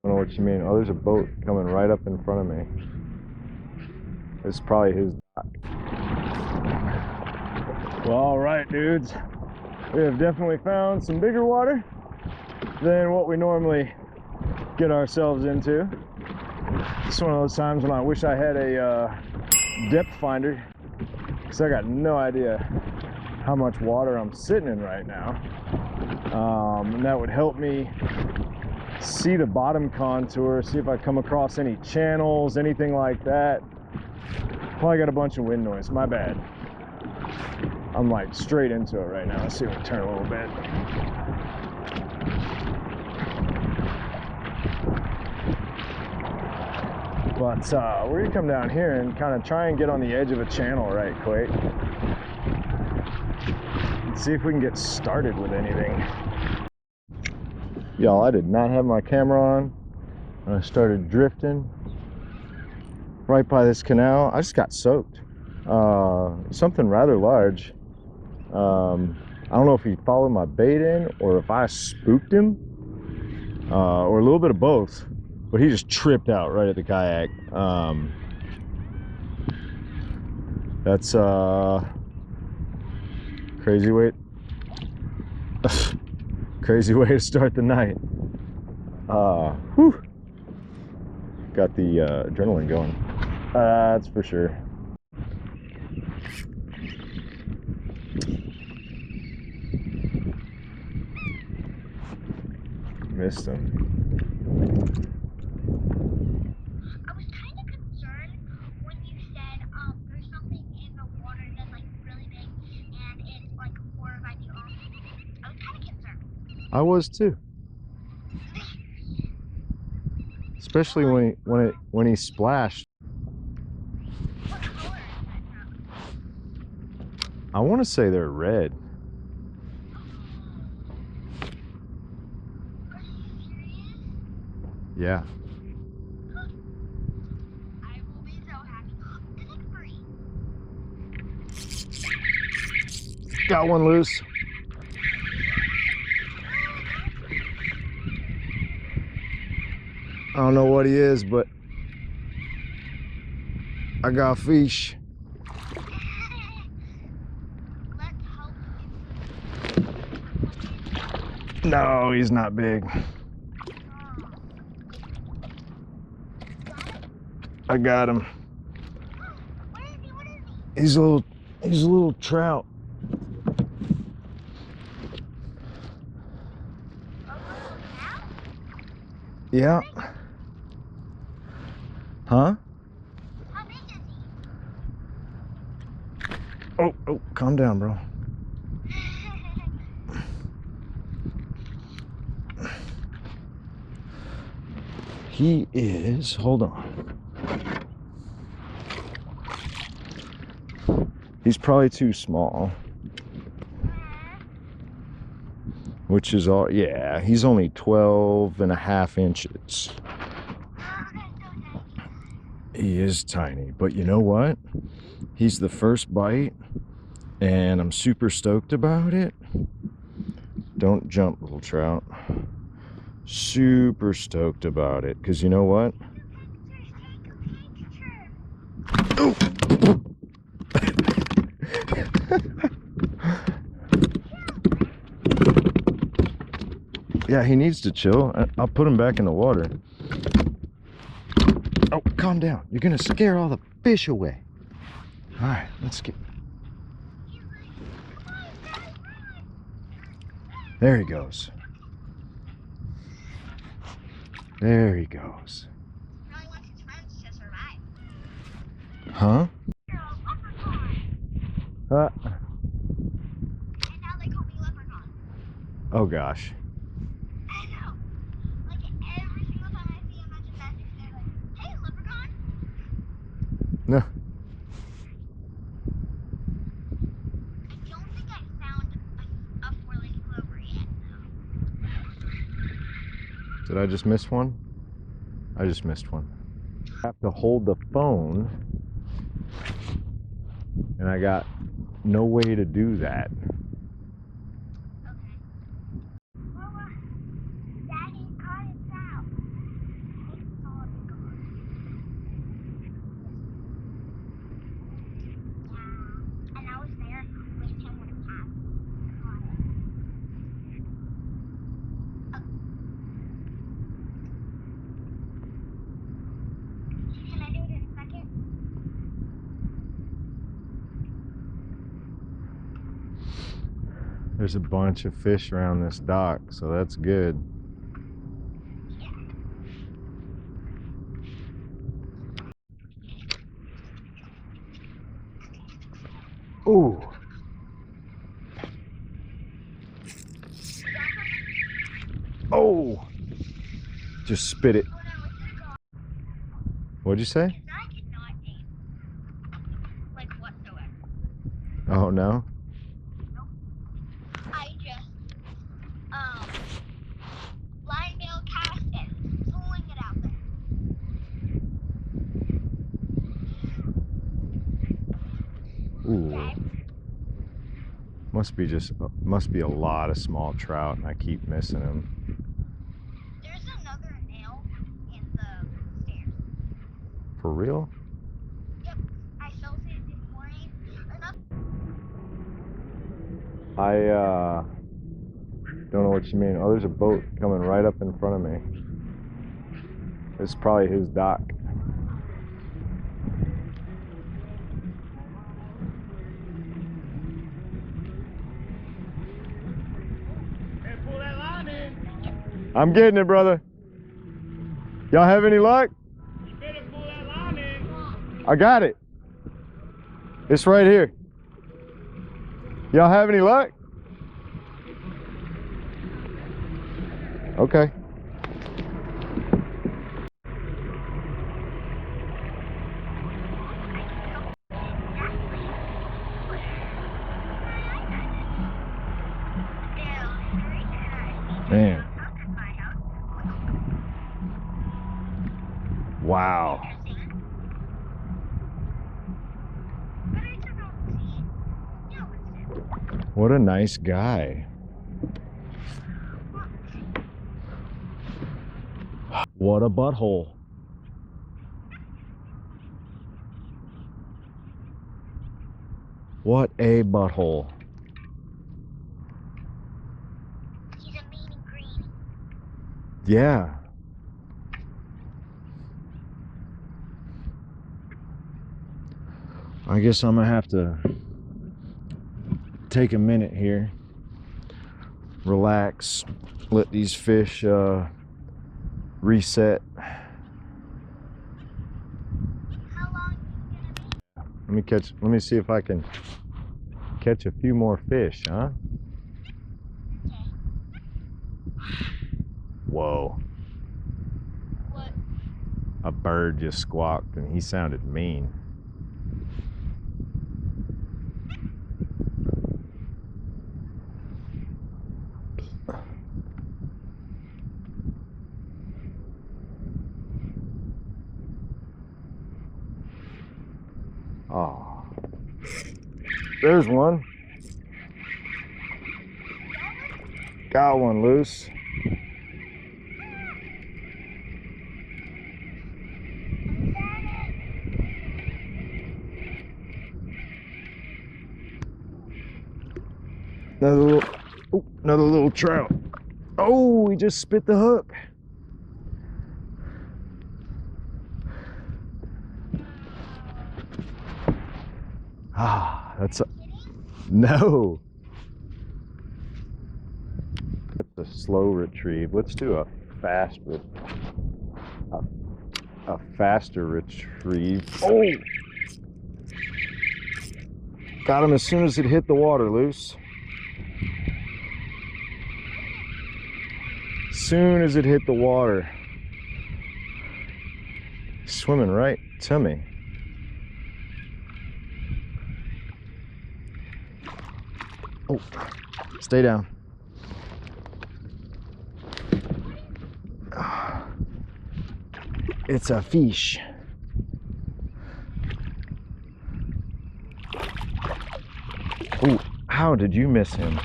don't know what you mean. Oh, there's a boat coming right up in front of me. It's probably his. Well, all right, dudes. We have definitely found some bigger water than what we normally get ourselves into. It's one of those times when I wish I had a depth finder, because I got no idea how much water I'm sitting in right now. And that would help me see the bottom contour, see if I come across any channels, anything like that. Probably got a bunch of wind noise, my bad. I'm like straight into it right now. Let's see if we turn a little bit. But we're gonna come down here and kind of try and get on the edge of a channel right quick. Let's see if we can get started with anything. Y'all, I did not have my camera on. I started drifting right by this canal. I just got soaked. Something rather large. I don't know if he followed my bait in or if I spooked him, or a little bit of both, but he just tripped out right at the kayak. That's crazy way crazy way to start the night. Whew. Got the adrenaline going, that's for sure. Missed him. I was kind of concerned when you said there's something in the water that's like really big and it's like horrified you off. I was kind of concerned. I was too. Especially when he splashed. What color is that trout? I want to say they're red. Are you serious? Yeah. I will be so happy. It's like free. Got one loose. I don't know what he is, but I got fish. Let's hope it's No, he's not big. I got him. Where is he? What is he? He's a little trout. A little trout? Yeah. Huh? How big is he? Oh, calm down, bro. He is, hold on. He's probably too small. Which is all, yeah, he's only 12.5 inches. He is tiny, but you know what? He's the first bite, and I'm super stoked about it. Don't jump, little trout. Super stoked about it, because you know what? Oh! Yeah, he needs to chill. I'll put him back in the water. Oh, calm down. You're gonna scare all the fish away. All right, let's get... There he goes. There he goes. Probably wants his friends to survive. Huh? And now they call me leprechaun. Oh gosh. I know. Like every single time I see him, I just message they're like, "Hey, leprechaun." No. I don't think I found a four-leaf clover yet, though. Did I just miss one? I just missed one. I have to hold the phone, and I got no way to do that. Okay. Well, Daddy caught a trout. There's a bunch of fish around this dock, so that's good. Ooh. Oh. Just spit it. What'd you say? Like whatsoever. Oh no. I just line mail cast and pulling it out there. Ooh. Okay. Must be a lot of small trout, and I keep missing them. There's another nail in the stairs. For real? Yep. I felt it this morning. I don't know what you mean. Oh, there's a boat coming right up in front of me. It's probably his dock. Hey, pull that line in. I'm getting it, brother. Y'all have any luck? You better pull that line in. I got it. It's right here. Y'all have any luck? Okay. Man. Wow. What a nice guy. What a butthole. What a butthole. He's a mean and green. Yeah. I guess I'm gonna have to take a minute here, relax, let these fish reset. How long are you gonna be? Let me see if I can catch a few more fish, huh? Okay. Whoa. What? A bird just squawked and he sounded mean. Oh, there's one. Got one loose. Another little trout. Oh, he just spit the hook. Ah, that's a no. That's a slow retrieve. Let's do a faster retrieve. Oh, got him as soon as it hit the water, loose. Soon as it hit the water. Swimming right to me. Oh, stay down. It's a fish. Oh, how did you miss him?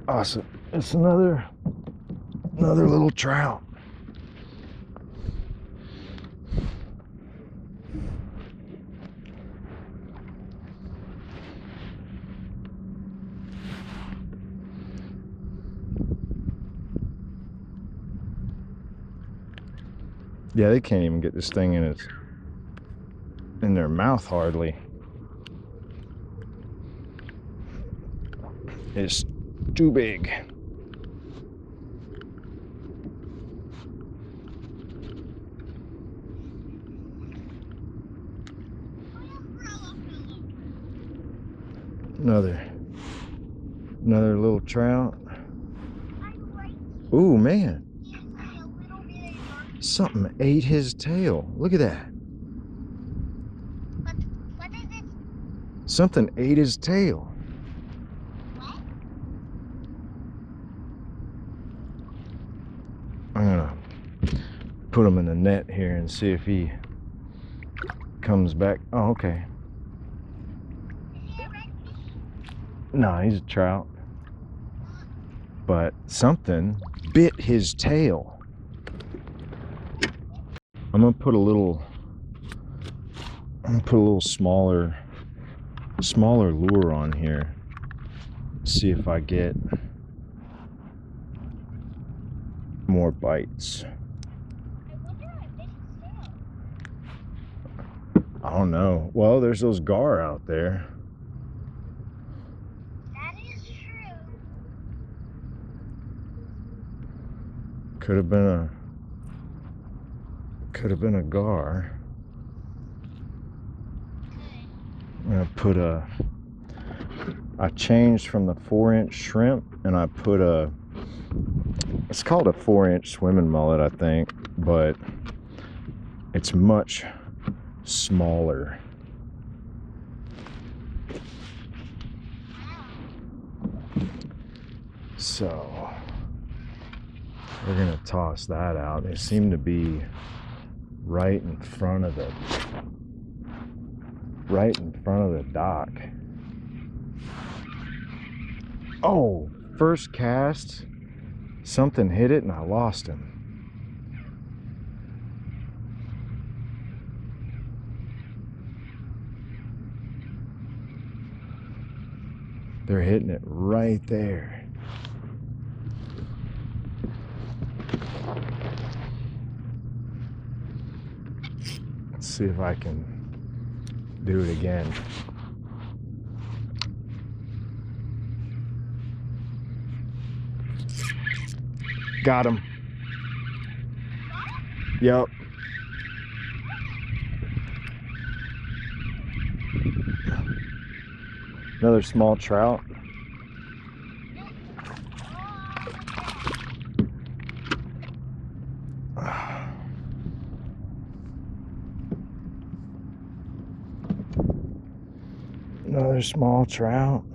Awesome. It's another little trout. Yeah, they can't even get this thing in their mouth hardly. is too big. Another little trout. Ooh, man. Something ate his tail. Look at that. What is it? Something ate his tail. What? I'm gonna put him in the net here and see if he comes back. Oh, okay. Is he a redfish? No, he's a trout. But something bit his tail. I'm gonna put a little smaller lure on here. See if I get more bites. I wonder what bit his tail. I don't know. Well, there's those gar out there. That is true. Could have been a gar. I'm gonna put I changed from the 4-inch shrimp and I put it's called a 4-inch swimming mullet, I think, but it's much smaller. So we're gonna toss that out. They seem to be right in front of the dock. Oh, first cast, something hit it and I lost him. They're hitting it right there. Let's see if I can do it again. Got him. Yep. Another small trout. Another small trout.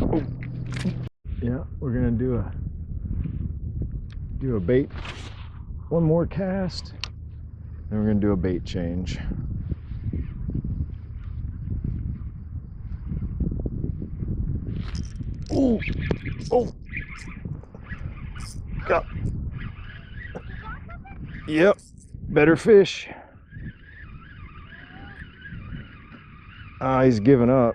Oh. Yeah, we're gonna do a bait. One more cast, and we're gonna do a bait change. Oh, oh, got. Yep, better fish. He's giving up.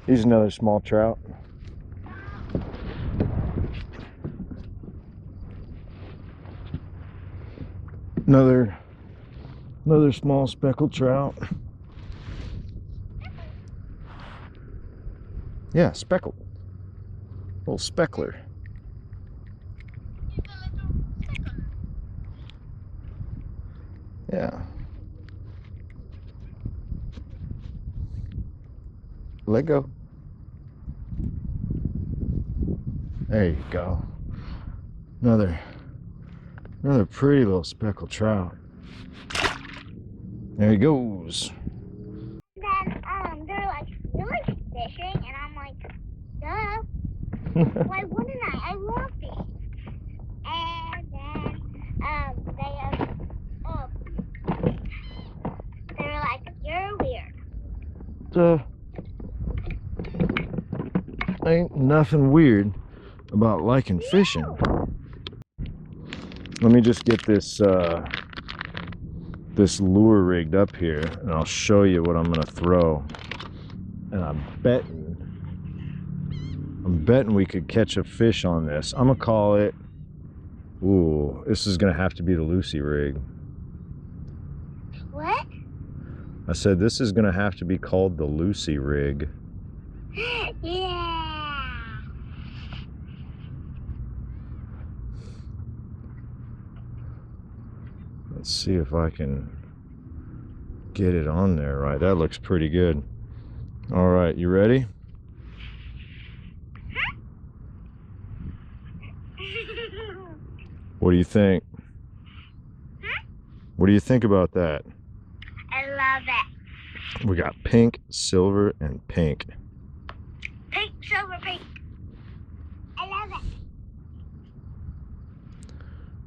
Here's another small trout. Another small speckled trout. Yeah, speckled. Little speckler. Yeah. Let go. There you go. Another pretty little speckled trout. There he goes. Then they're like, you like fishing? And I'm like, duh. Why wouldn't I? I love fishing. And then they were like, you're weird. Ain't nothing weird about liking fishing. Let me just get this this lure rigged up here and I'll show you what I'm gonna throw. And I'm betting I'm betting we could catch a fish on this. I'm gonna call it, ooh, this is gonna have to be the Lucy rig. What? I said this is gonna have to be called the Lucy rig. Yeah. Let's see if I can get it on there right. That looks pretty good. All right, you ready? What do you think? What do you think about that? I love it. We got pink, silver, and pink. Pink, silver, pink. I love it.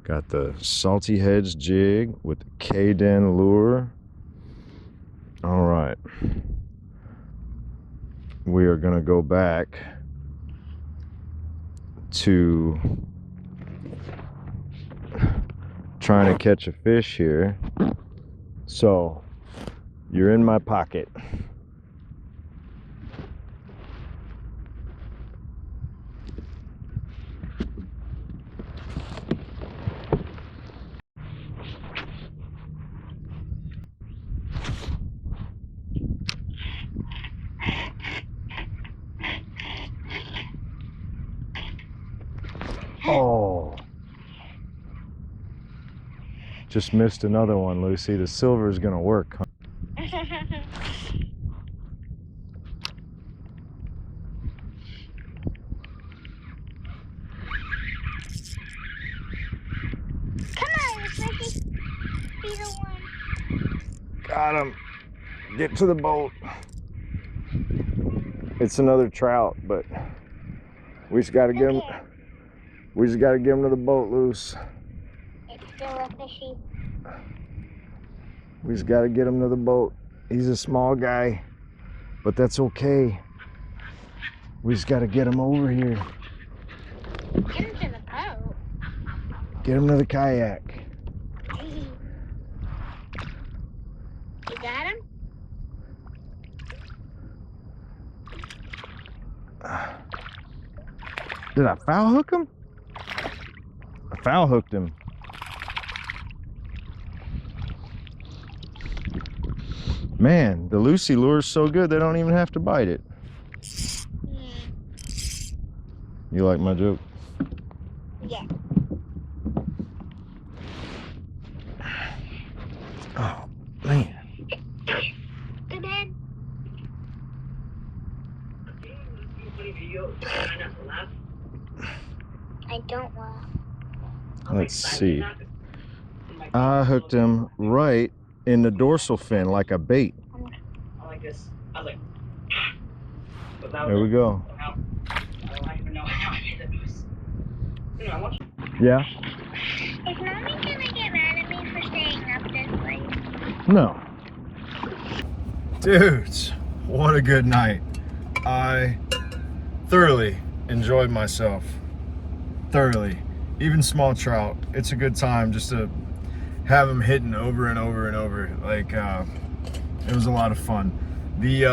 Got the Salty Heads jig with the K-Den lure. All right. We are gonna go back to trying to catch a fish here. So you're in my pocket. Oh, just missed another one, Lucy. The silver is gonna work. Come on, fishy. Be the one. Got him. Get to the boat. It's another trout, but we just gotta get him. We just gotta get him to the boat, Luce. It's still a fishy. We just gotta get him to the boat. He's a small guy, but that's okay. We just gotta get him over here. Get him to the boat. Get him to the kayak. You got him? Did I foul hook him? I foul hooked him. Man, the Lucy lure is so good they don't even have to bite it. You like my joke? Yeah. Oh, man. Good man. I don't laugh. Let's see. I hooked him right in the dorsal fin like a bait. I like this. I was like, There we go. I don't even know how I made that noise. Anyway, I want you. Yeah? Is Mommy gonna get mad at me for staying up this late? No. Dudes, what a good night. I thoroughly enjoyed myself. Thoroughly. Even small trout, it's a good time just to have them hitting over and over and over. Like, it was a lot of fun. The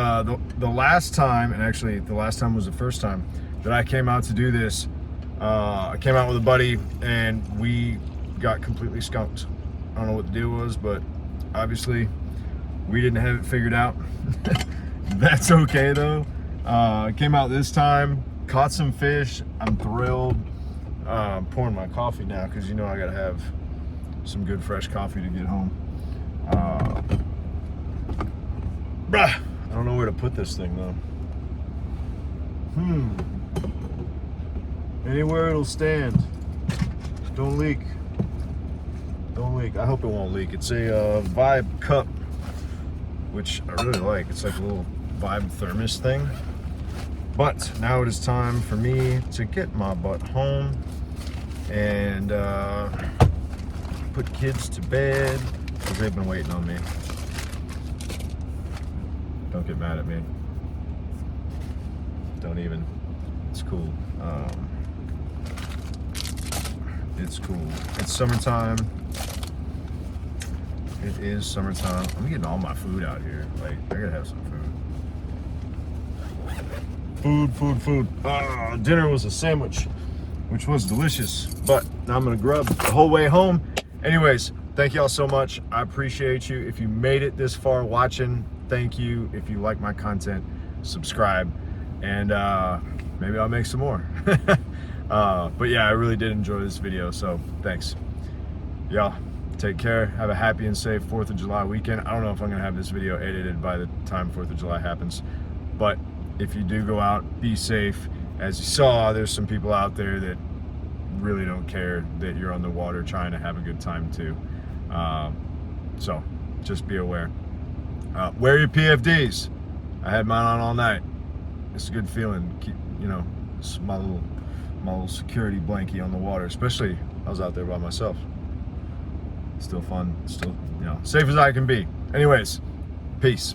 last time, and actually the last time was the first time that I came out to do this, I came out with a buddy and we got completely skunked. I don't know what the deal was, but obviously we didn't have it figured out. That's okay though. Came out this time, caught some fish. I'm thrilled. I'm pouring my coffee now because you know I gotta have some good fresh coffee to get home. I don't know where to put this thing though. Anywhere it'll stand. Don't leak. Don't leak. I hope it won't leak. It's a Vibe cup, which I really like. It's like a little Vibe thermos thing. But now it is time for me to get my butt home and put kids to bed because they've been waiting on me. Don't get mad at me. Don't even. It's cool. It's cool. It's summertime. It is summertime. I'm getting all my food out here. Like, I gotta have some food. Food. Dinner was a sandwich, which was delicious, but now I'm gonna grub the whole way home. Anyways, thank y'all so much. I appreciate you. If you made it this far watching, thank you. If you like my content, subscribe, and maybe I'll make some more. But yeah, I really did enjoy this video, so thanks. Y'all, take care. Have a happy and safe 4th of July weekend. I don't know if I'm gonna have this video edited by the time 4th of July happens, but if you do go out, be safe. As you saw, there's some people out there that really don't care that you're on the water trying to have a good time too. So just be aware. Wear your PFDs. I had mine on all night. It's a good feeling. Keep, you know, it's my little security blankie on the water, especially I was out there by myself. Still fun, still, you know, safe as I can be. Anyways, peace.